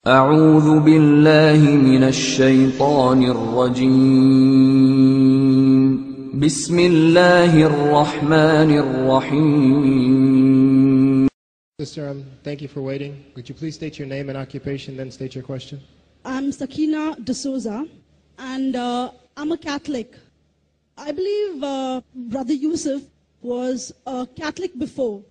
أعوذ بالله من الشيطان الرجيم. بسم الله الرحمن الرحيم. Sister, thank you for waiting. Could you please state your name and occupation, then state your question? I'm Sakina D'Souza, and I'm a Catholic. I believe Brother Yusuf was a Catholic before.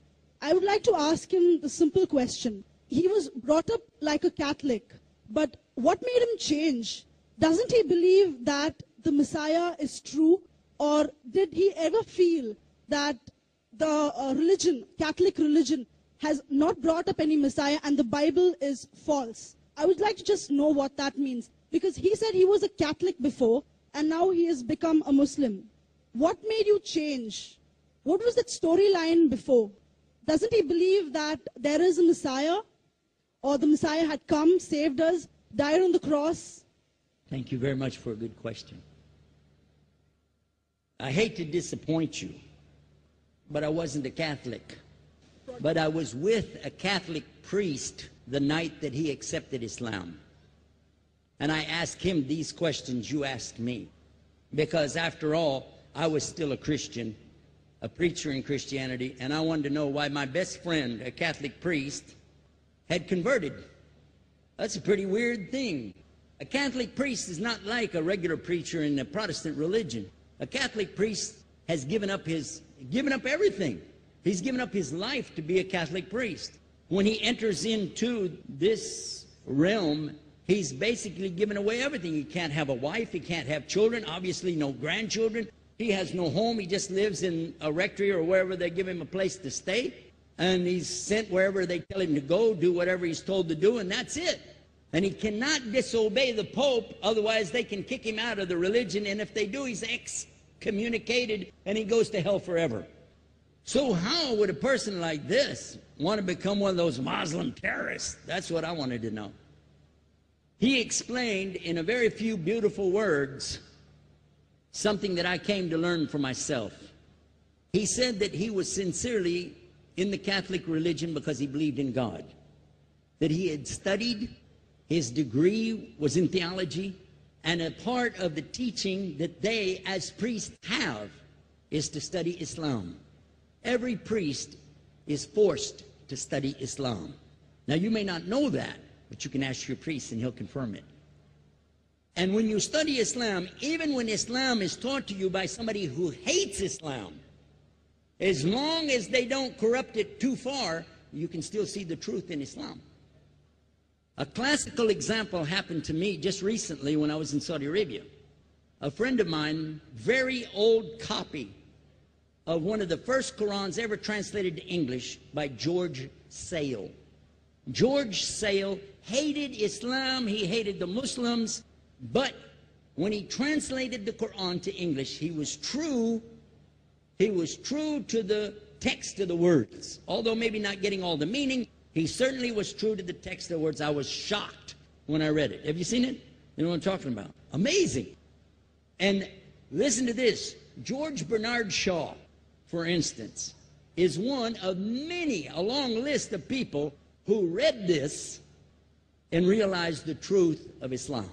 I would like to ask him the simple question. He was brought up like a Catholic, but what made him change? Doesn't he believe that the Messiah is true, or did he ever feel that the Catholic religion, has not brought up any Messiah and the Bible is false? I would like to just know what that means, because he said he was a Catholic before and now he has become a Muslim. What made you change? What was that storyline before? Doesn't he believe that there is a Messiah, or the Messiah had come, saved us, died on the cross? Thank you very much for a good question. I hate to disappoint you, but I wasn't a Catholic. But I was with a Catholic priest the night that he accepted Islam. And I asked him these questions you asked me. Because after all, I was still a Christian, a preacher in Christianity, and I wanted to know why my best friend, a Catholic priest, had converted. That's a pretty weird thing. A Catholic priest is not like a regular preacher in the Protestant religion. A Catholic priest has given up everything. He's given up his life to be a Catholic priest. When he enters into this realm, he's basically given away everything. He can't have a wife, he can't have children, obviously no grandchildren. He has no home, he just lives in a rectory or wherever they give him a place to stay. And he's sent wherever they tell him to go, do whatever he's told to do, and that's it. And he cannot disobey the Pope, otherwise they can kick him out of the religion, and if they do, he's excommunicated and he goes to hell forever. So how would a person like this want to become one of those Muslim terrorists? That's what I wanted to know. He explained in a very few beautiful words something that I came to learn for myself. He said that he was sincerely in the Catholic religion because he believed in God, that he had studied, his degree was in theology, and a part of the teaching that they as priests have is to study Islam. Every priest is forced to study Islam. Now you may not know that, but you can ask your priest and he'll confirm it. And when you study Islam, even when Islam is taught to you by somebody who hates Islam, as long as they don't corrupt it too far, you can still see the truth in Islam. A classical example happened to me just recently when I was in Saudi Arabia. A friend of mine, very old copy of one of the first Qurans ever translated to English by George Sale. George Sale hated Islam, he hated the Muslims, but when he translated the Quran to English, he was true to the text of the words. Although maybe not getting all the meaning, he certainly was true to the text of the words. I was shocked when I read it. Have you seen it? You know what I'm talking about? Amazing. And listen to this. George Bernard Shaw, for instance, is one of many, a long list of people who read this and realized the truth of Islam.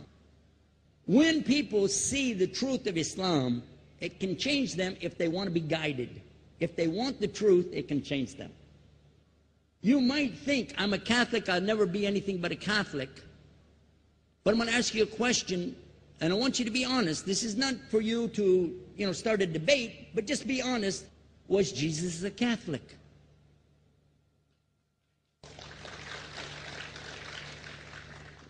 When people see the truth of Islam, it can change them if they want to be guided. If they want the truth, it can change them. You might think, I'm a Catholic, I'll never be anything but a Catholic. But I'm going to ask you a question, and I want you to be honest. This is not for you to, start a debate, but just be honest. Was Jesus a Catholic?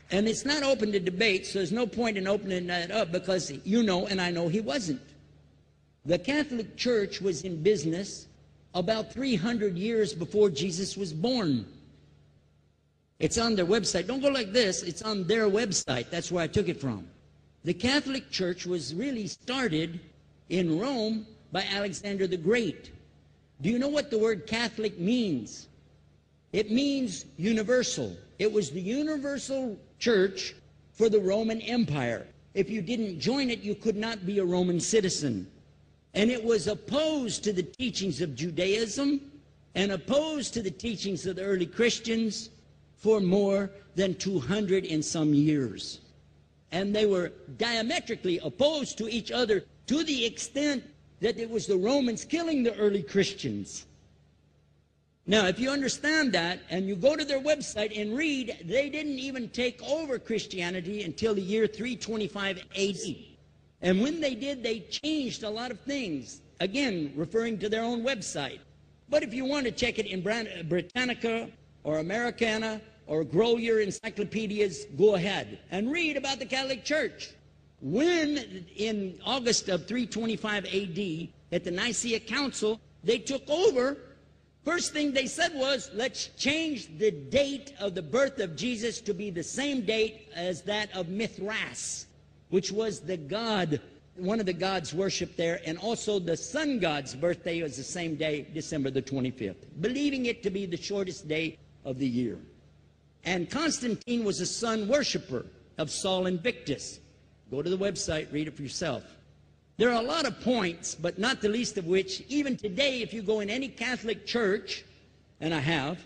And it's not open to debate, so there's no point in opening that up, because you know and I know he wasn't. The Catholic Church was in business about 300 years before Jesus was born. It's on their website. Don't go like this. It's on their website. That's where I took it from. The Catholic Church was really started in Rome by Alexander the Great. Do you know what the word Catholic means? It means universal. It was the universal church for the Roman Empire. If you didn't join it, you could not be a Roman citizen. And it was opposed to the teachings of Judaism and opposed to the teachings of the early Christians for more than 200 and some years. And they were diametrically opposed to each other to the extent that it was the Romans killing the early Christians. Now, if you understand that, and you go to their website and read, they didn't even take over Christianity until the year 325 AD. And when they did, they changed a lot of things, again, referring to their own website. But if you want to check it in Britannica or Americana or grow your encyclopedias, go ahead and read about the Catholic Church. When, in August of 325 AD, at the Nicaea Council, they took over, first thing they said was, let's change the date of the birth of Jesus to be the same date as that of Mithras, which was the god, one of the gods worshipped there, and also the sun god's birthday was the same day, December the 25th, believing it to be the shortest day of the year. And Constantine was a sun worshiper of Sol Invictus. Go to the website, read it for yourself. There are a lot of points, but not the least of which, even today, if you go in any Catholic church, and I have,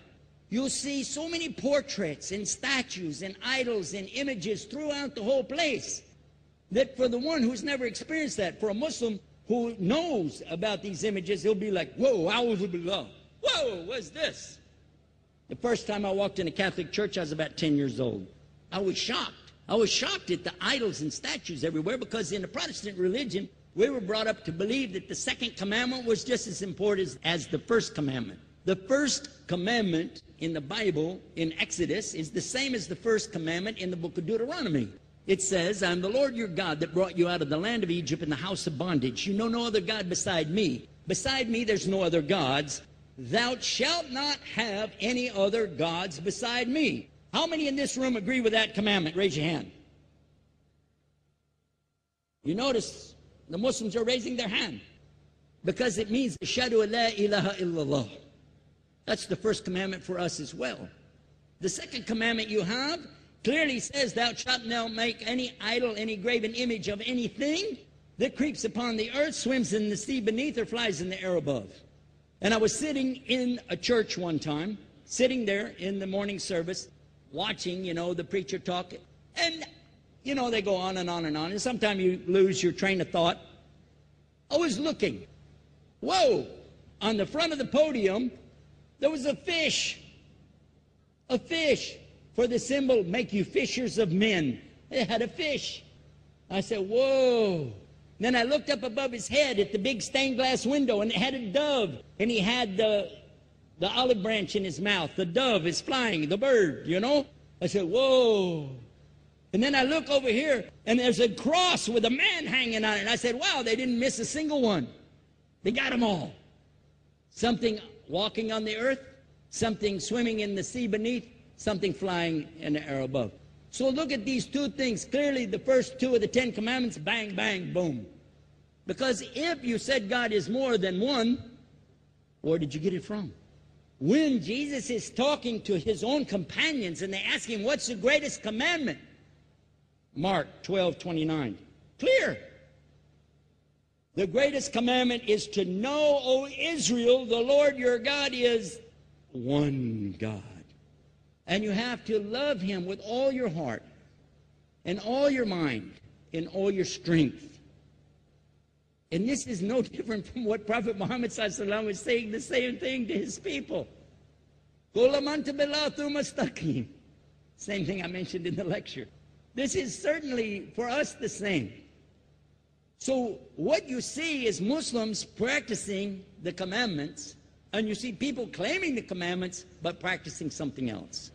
you'll see so many portraits and statues and idols and images throughout the whole place that for the one who's never experienced that, for a Muslim who knows about these images, he'll be like, whoa, a'udhu billah. Whoa, what's this? The first time I walked in a Catholic church, I was about 10 years old. I was shocked. I was shocked at the idols and statues everywhere, because in the Protestant religion, we were brought up to believe that the second commandment was just as important as the first commandment. The first commandment in the Bible, in Exodus, is the same as the first commandment in the book of Deuteronomy. It says, I am the Lord your God that brought you out of the land of Egypt in the house of bondage. You know no other God beside me. Beside me there's no other gods. Thou shalt not have any other gods beside me. How many in this room agree with that commandment? Raise your hand. You notice the Muslims are raising their hand because it means Ashhadu an la ilaha illallah. That's the first commandment for us as well. The second commandment you have clearly says, thou shalt not make any idol, any graven image of anything that creeps upon the earth, swims in the sea beneath, or flies in the air above. And I was sitting in a church one time, sitting there in the morning service, watching, the preacher talk, and, they go on and on and on, and sometimes you lose your train of thought. I was looking. Whoa! On the front of the podium, there was a fish. A fish. For the symbol, make you fishers of men. It had a fish. I said, whoa. Then I looked up above his head at the big stained glass window, and it had a dove, and he had the olive branch in his mouth. The dove is flying, the bird, I said, whoa. And then I look over here, and there's a cross with a man hanging on it. And I said, wow, they didn't miss a single one. They got them all. Something walking on the earth, something swimming in the sea beneath, something flying in the air above. So look at these two things. Clearly, the first two of the 10 commandments, bang, bang, boom. Because if you said God is more than one, where did you get it from? When Jesus is talking to his own companions and they ask him, what's the greatest commandment? Mark 12:29. Clear. The greatest commandment is to know, O Israel, the Lord your God is one God. And you have to love him with all your heart and all your mind and all your strength. And this is no different from what Prophet Muhammad ﷺ was saying, the same thing to his people. Same thing I mentioned in the lecture. This is certainly for us the same. So what you see is Muslims practicing the commandments, and you see people claiming the commandments but practicing something else.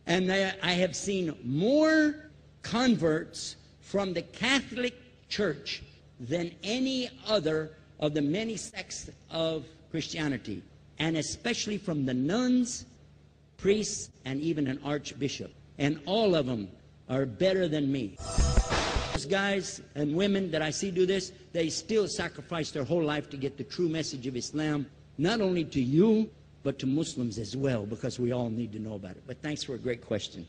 And I have seen more converts from the Catholic Church than any other of the many sects of Christianity, and especially from the nuns, priests, and even an archbishop. And all of them are better than me. Those guys and women that I see do this, they still sacrifice their whole life to get the true message of Islam, not only to you, but to Muslims as well, because we all need to know about it. But thanks for a great question.